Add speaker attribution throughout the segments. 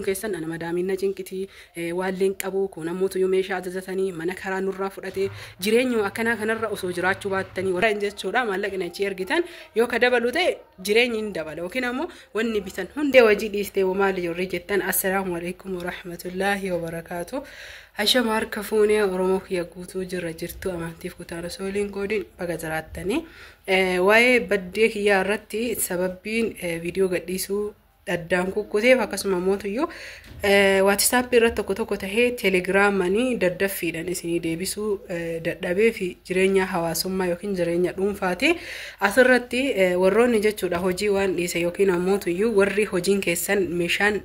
Speaker 1: Keessan ana madaamina cinqitii waan leen qabu kun ammoo yoo meeshaa ajajatanii mana karaa nurraa fudhatee jireenyu akkana kanarra osoo jiraachuu baattanii warra jechuudha maallaqni achi ergitan yoo ka dabalu ta'e jireenyi hin dabala yookiin ammoo wanni bitan hundee wajii dhiistee maali jorri jettan assalaamu alaykum warahmatullaahi wabarakaatu ashama harka fuunee oromoo kiyya guutuu jirra jirtu amantiif kutaa rasuuliin koodiin baga jiraattanii waa'ee baddee kiyyaa irratti sababbiin viidiyoo gadhiisuu addaan kukkutee akkasuma mootuyyoo WhatsApp irratti tokko tahee Telegramanii daddaffiidhaan isinii deebisuu dadhabee fi jireenya hawaasummaa yookiin jireenya dhuunfaati asirratti warroonni jechuudha hojii waan dhiise yookiin ammootuyyuu warri hojiin keessan meeshaan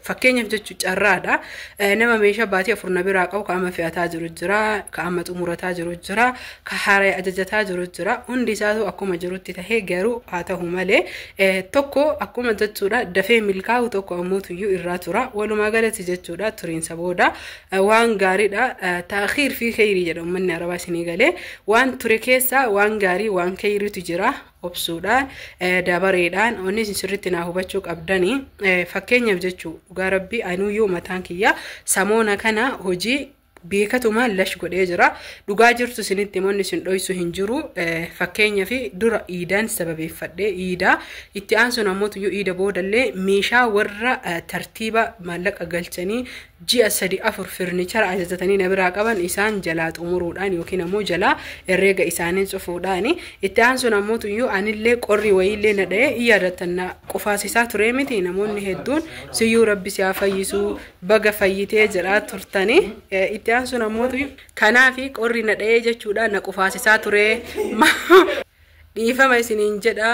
Speaker 1: fakkeenyaaf jechuu carraadha nama meeshaa baatii afur na biraa qabu kaama fe'ataa jiru jira kaama xumurataa jiru jira ka haara ajajataa jiru jira hundi isaatu akkuma jirutti tahee garuu haa ta'u malee tokko akkuma jechuudha dafee milkaa'u tokko ammootuyyuu irraa tura walumaa galatti jechuudha turiinsa booda waan gaariidha ta'khir fi khayri jedhamu manni arabaa isinii galee waan ture keessa waan gaarii waan khayritu jira obsuudhaan dabareedhaan onni sirriitti naa hubachuu qabdanii fakkeenyaaf jechuu dhugaa rabbii anuyyuu mataan kiyya samoona kana hojii beekatuma lash godhee jira dhugaa jirtu sinitti monni sin dhoysu hin jiru fakkeenya fi dura iidaan sababeeffadhee iidaa itti aansuun ammoo iida boodallee meeshaa warra tartiiba maallaqa galchanii ji'a 3-4 firnichara ajajatanii na biraa qaban isaan jalaa xumuruudhaan yookiin ammoo jalaa herreega isaanii cufuudhaan itti aansuun ammoo anillee qorri wayiillee na dha'ee yaadatan na qufaasisaa ture miti namoonni hedduun siyyuu rabbi siyaa fayyisuu baga fayyitee jedhaa turtanii itti aansuun ammoo kanaafi qorri na dha'ee jechuudha na qufaasisaa ture dhiifama isiniin jedha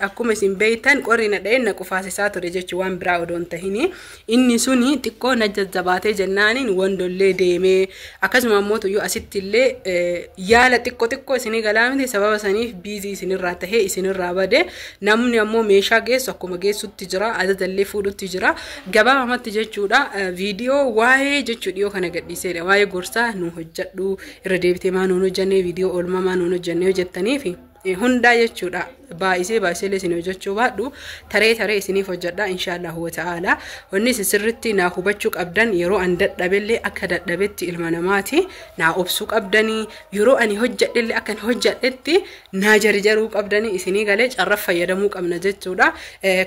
Speaker 1: akkuma isin beeytan qorri na dha'ee na qufaasisaa ture jechuu waan biraa odoon tahini inni suni xiqqoo na jajjabaatee jennaaniin wandollee deemee akkasuma ammoo asitti illee yaala xiqqoo isinii galaa miti sababa saniif biizii isinirraa tahee isinirraa bade namni ammoo meeshaa geessu akkuma geessutti jira ajajallee fuudhutti jira gabaabamatti jechuudha viidiyoo waa'ee jechuu dhiyoo kana gadhiiseedha waa'ee gorsaa nu hojjedhu irra deebitee maa nuun hojjannee viidiyoo oolmamaa nuun hojjannee hojjettaniifi hundaa jechuudha baay'isee isin hojjechuu baadhu taree isiniif hojjedha inshallah wa ta'ala wanni sirriitti naa hubachuu qabdan yeroo an dadhabellee akka dadhabetti ilma namaati naa obsuu qabdanii yeroo ani hojjedhellee akka hojjedhetti naa jarjaruu qabdanii isinii galee carraa fayyadamuu qabna jechuudha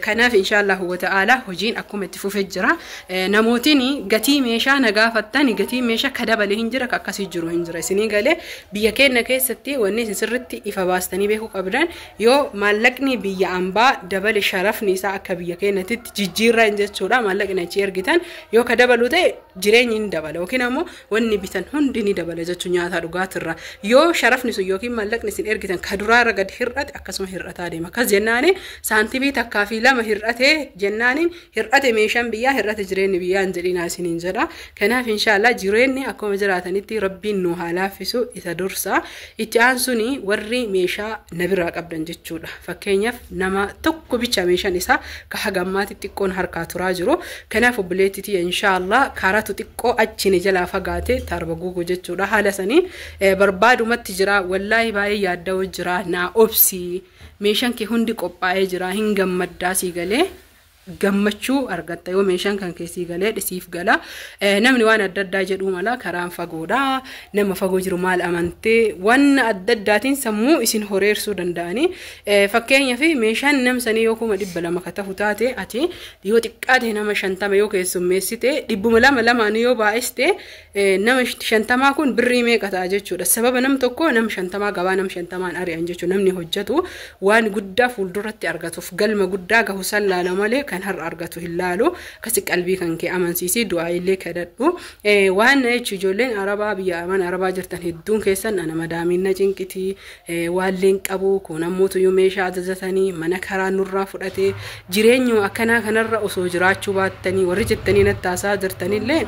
Speaker 1: kanaaf inshallah wa ta'ala hojiin akkuma itti fufee jira namootiin gatii meeshaa nagaafattan gatii meeshaa kadabalee hin jira akkasii jiru hin jira isinii galee biyya keenya keessatti wanni sirriitti ifa baastanii beekuu qabdan yoo maallaqni biyya ambaa dabale sharafni isaa akka biyya keenyatti jijjiirraa hin jechuudha maallaqni achi ergitan yoo ka dabalu ta'e jireenyi hin dabala yookiin ammoo wanni bitan hundi ni dabala jechuu nyaata dhugaatirra yoo sharafni sun yookiin maallaqni isin ergitan ka duraarra gad hir'ate akkasuma hir'ataa deema akkas jennaani saantibii takkaa fi lama hir'ate jennaaniin hir'ate meeshaan biyyaa hir'ate jireenyi biyyaa hin jedhinaa isiniin jedha kanaaf inshallah jireenyi akkuma jiraatanitti rabbiin nu haa laaffisu isa dursa itti aansuni warri meeshaa na biraa qabdan jechuudha fakkeenyaaf nama tokko bicha meeshaan isaa ka hagammaatti xiqqoon harkaa turaa jiru kanaaf obboleettii inshallah kaaratu xiqqoo achine jalaa fagaate tarba guugu jechuudha haala saniin barbaadumatti jira wallahi baay'ee yaadda'u jira naa obsi meeshaan kee hundi qophaa'ee jira hin gammaddaa sii galee gammachuu argatta yoo meeshaan kan keessii galee dhisiif gala namni waan adda addaa jedhu mala karaan fagoodha nama fagoo jiru maal amantee waan adda addaatiin sammuu isin horeersuu danda'ani fakkeenyaaf meeshaan namsanii yoo kuma 200 ka ta'u taate ati yoo xiqqaate nama 50 yoo keessummeessite 200 yoo baay'iste nama 50 kun birrii meeqa ta'a jechuudha sababa nam tokko nam 50 gabaa nam 50 ari'an jechuudha namni hojjetu waan guddaa fuulduratti argatuuf galma guddaa gahu sallaala malee kan har argatu hilaalu kasi qalbii kan kee amansiisi du'aa illee kadhadhu waan jechu ijoolleen arabaa biyya aman arabaa jirtan hedduun keessan ana madaamina cinqitii waan leen qabu kun ammoo meeshaa ajajatanii mana karaa nurraa fudhatee jireenyu akkana kanarra osoo jiraachuu baattanii warri jettanii nattaasaa jirtanillee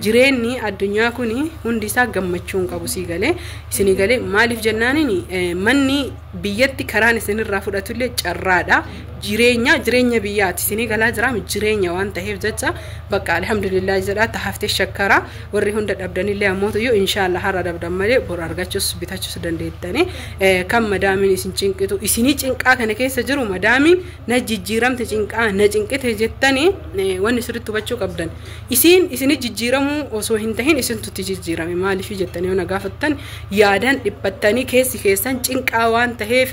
Speaker 1: jireenyi addunyaa kuni hundi isaa gammachuun qabu sii galee isinii galee maaliif jennaaniin manni biyyatti karaan isinirraa fudhatullee carraadha jireenya biyyaati isinii galaa jira jireenya waan ta'eef jecha bakka alhamdulillah jedha tahaftee shakkara warri hunda dhabdanillee ammoo yoo inshallah har'a dhabdan malee bor argachuus bitachuus dandeettani kan madaamin isin cinqitu isinii cinqaa kana keessa jiru madaamin na jijjiiramte cinqaa na cinqite jettani wanni sirriitti hubachuu qabdan isinii jijjiiramu osoo hin tahin isin tutti jijjiirame maaliif jettani yoo nagaafattan yaadan dhiphattani keessan cinqaa waan ta'eef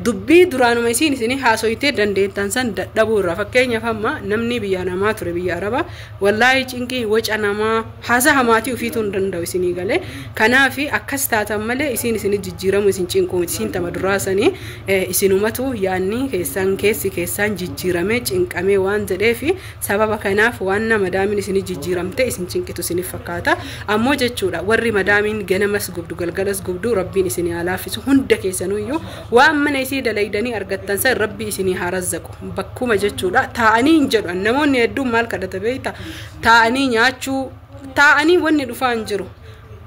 Speaker 1: dubbii duraanuma isinii haasoyitee dandeettan san dadhabuu irraa fakkeenyaaf amma namni biyya namaa ture biyya araba wallahi cinqii waca namaa haasa hamaatii ufiituu hin danda'u isinii galee kanaaf akkas taatan malee isinii jijjiiramu isin cinquu isin tama duraasanii isinumatu yaanni keessan jijjiirame cinqame waan jedheef sababa kanaaf waan madaamin isinii jijjiiramte isin cinqitu isinif fakkaata ammoo jechuudha warri madaamin ganamas gubdu galgalas gubdu rabbiin isinii alaafisu hunda keessanuyyuu waan mana isii dalaydanii argattan san rabbi isinii harazzaqu bakkuma jechuudha taa'anii hin jedhu namoonni hedduun maal kadhata beeyta taa'anii nyaachuu taa'anii wanni dhufaan jiru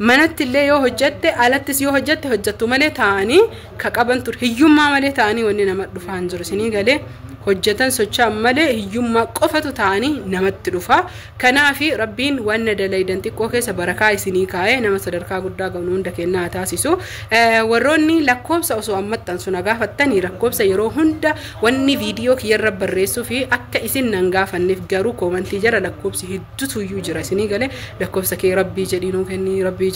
Speaker 1: manatti illee yoo hojjette alattis yoo hojjette hojjattu malee taa'anii ka qaban tur hiyyummaa malee taa'anii wanni nama dhufaan jiru isinii galee hojjetan socho'an malee hiyyummaa qofatu taa'anii namatti dhufa kanaafi rabbiin wanna dalaydan xiqqoo keessa barakaa isinii kaa'ee nama sadarkaa guddaa ga'u hunda kennaa taasisu warroonni lakkoobsa osoo ammattan sun gaafattanii lakkoobsa yeroo hunda wanni viidiyoo kiyyarra barreessuu fi akka isin nan gaafanneef garuu koomantii jara lakkoobsi hedduutu iyyuu jira isinii galee lakkoobsa kee rabbii jedhii nuu kenni rabbii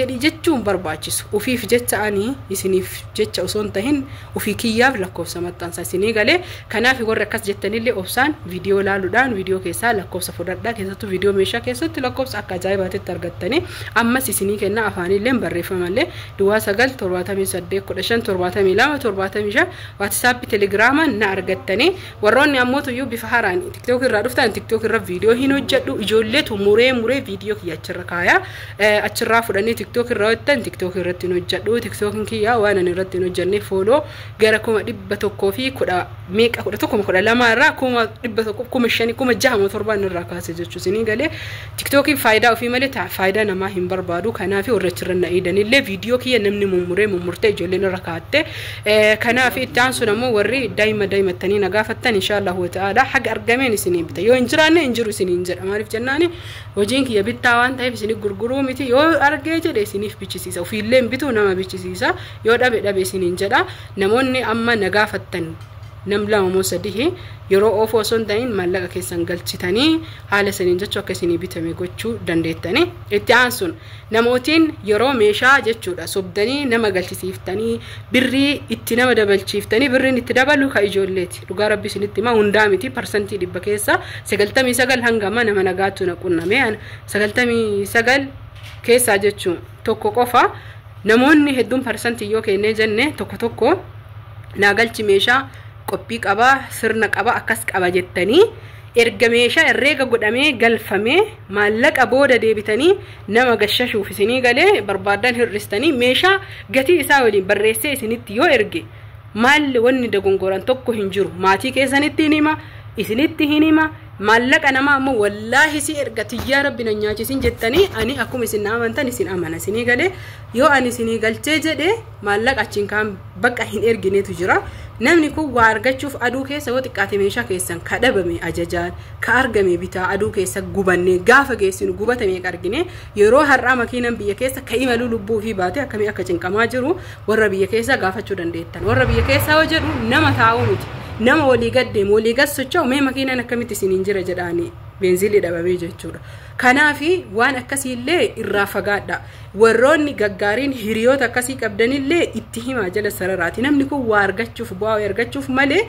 Speaker 1: jedhii jechuun barbaachisu ufiif jecha ani isiniif jecha osoo hin tahin ufii kiyyaaf lakkoobsa maxxansa isinii galee kanaaf warra akkas jettanillee obsaan viidiyoo laaluudhaan viidiyoo keessaa lakkoobsa fudhadhaa keessattuu viidiyoo meeshaa keessatti lakkoobsa akka ajaa'ibaatitti argattanii ammas isinii kenna afaanillee barreeffamallee duwwaa 978157275 WhatsApp Telegram na argattanii warroonni ammoo iyyuu bifa haaraan TikTok irraa dhuftan TikTok irra viidiyoo hin hojjedhu ijoolleetu muree viidiyoo kiyya achirra kaaya achirraa fudhanii TikTok irraa hojjetan TikTok irratti hin hojjedhu TikTok kiyya waan ani irratti hin hojjenne follow gara 100 fi kuda meeqa kuda tokko kuda lama irraa 100 kuma 5 kuma 6 torban irraa kaase jechuun isinii galee TikTok faayidaa ofii malee faayidaa namaa hin barbaadu kanaaf warra achirra na iidanillee viidiyoo kiyya namni mummurtee ijoolleen irra kaatte kanaaf itti aansuun ammoo warri daa'imattanii na gaafattan inshallah ta'ala haga argameen isinii bita yoo hin jiraanne hin jiru isinii jedha maaliif jennaani hojiin kiyya bittaa waan ta'eef isinii gurguruu miti yoo argee jedhe isiniif bichisiisa ofiillee bituu nama bichisiisa yoo dhabe isinii jedha namoonni amma na gaafattan nam lama moo sadii yeroo ofoo son ta'in maallaqa keessan galchitanii haala saniin jechuu akka isinii bitame gochuu dandeettanii itti aansuun namootiin yeroo meeshaa jechuudha sobdanii nama galchisiiftanii birrii itti nama dabalchiiftanii birriin itti dabalu ka ijoolleeti dhugaa rabbi isinitti hima hundaa miti parsantii 100 keessa 99 hanga nama nagaatu na qunname 99 keessa jechuun tokko qofa namoonni hedduun parsantii yoo kennee jenne tokko naagalchi meeshaa qophii qaba sirna qaba akkas qaba jettanii erga meeshaa herreega godhamee galfamee maallaqa booda deebitanii nama gashashuuf isinii galee barbaadan hirristanii meeshaa gatii isaa waliin barreessee isinitti yoo erge maal wanni dagongoran tokko hin jiru maatii keessanitti hima isinitti hima maallaqa nama ammoo wallahi si ergati yaa rabbi na nyaachisin jettanii ani akkuma isin amantan isin amana isinii galee yoo ani isinii galchee jedhe maallaqa achiin kaan bakka hin ergineetu jira namni kun waa argachuuf aduu keessa yoo xiqqaate meeshaa keessan kadhabame ajajaan ka argame bitaa aduu keessa gubanne gaafa geessinu gubatame argine yeroo har'aa makiinan biyya keessa ka imalu lubbuu fi baate akkamii akka cinqamaa jiru warra biyya keessa gaafachuu dandeettan warra biyya keessa yoo jedhu nama taa'u miti nama walii gaddeemu walii gassochoo mee makiinan akkamitti isiniin jira jedhaanii beenziilii dhabamee jechuudha kanaafi waan akkasiillee irraa fagaadha warroonni gaggaariin hiriyoota akkasii qabdanillee itti himaa jala sararaati namni kun waa argachuuf bu'aa argachuuf malee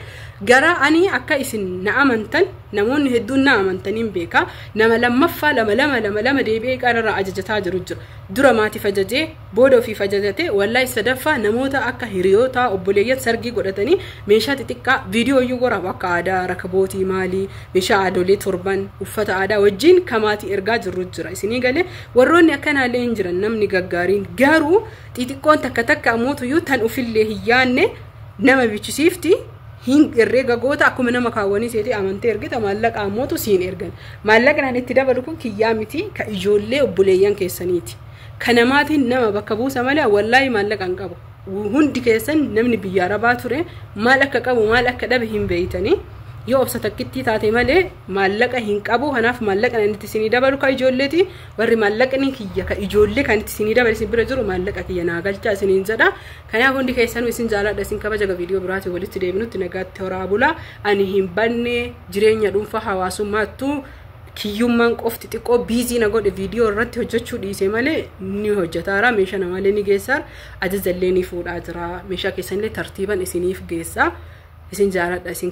Speaker 1: gara ani akka isin na amantan namoonni hedduun na amantaniin beeka nama lammaffaa lama deebi'ee qarara ajajataa jiru jira dura maatiif ajajee booda ofiif ajajate wallahi sadaffaa namoota akka hiriyoota obboleeyyan sargii godhatanii meeshaa xixiqqaa viidiyoo iyyuu goraaf akka aadaa rakabootii maalii meeshaa aadolee torban uffata aadaa wajjin kamaatii ergaa jiru jira isinii galee warroonni akkanaallee hin jiran namni gaggaariin garuu xixiqqoon takka ammoo tan ufillee hin yaanne nama bichisiifti hin herreega goota akkuma nama kaawwanii seeti amantee ergita maallaqa ammoo siin ergan maallaqaan itti dabalu kun kiyyaa miti ka ijoollee obboleeyyan keessaniiti kanamaatiin nama bakka buusa malee wallahi maallaqaan qabu hundi keessan namni biyya Arabaa ture maal akka qabu maal akka dhabe hin beeytanii yoo obsa takkitti taate malee maallaqa hin qabu kanaaf maallaqa inni isinii dabalu ka ijoolleeti warri maallaqni kiyya ka ijoollee kan isinii dabalu isin bira jiru maallaqa kiyya naa galchaa isiniin jedha kanaaf hundi keessan isin jaaladha isin kabaja viidiyoo biraati walitti deebinutti nagaatti horaa bulaa ani hin banne jireenya dhuunfaa hawaasummaattu kiyyummaan qofti xiqqoo biizii na godhe viidiyoo irratti hojjechuu dhiise malee ni hojjetaara meeshaa namallee ni geessaa ajajjallee ni fuudhaa jira meeshaa keessanillee tartiiban isiniif geessaa isin jaaladha isin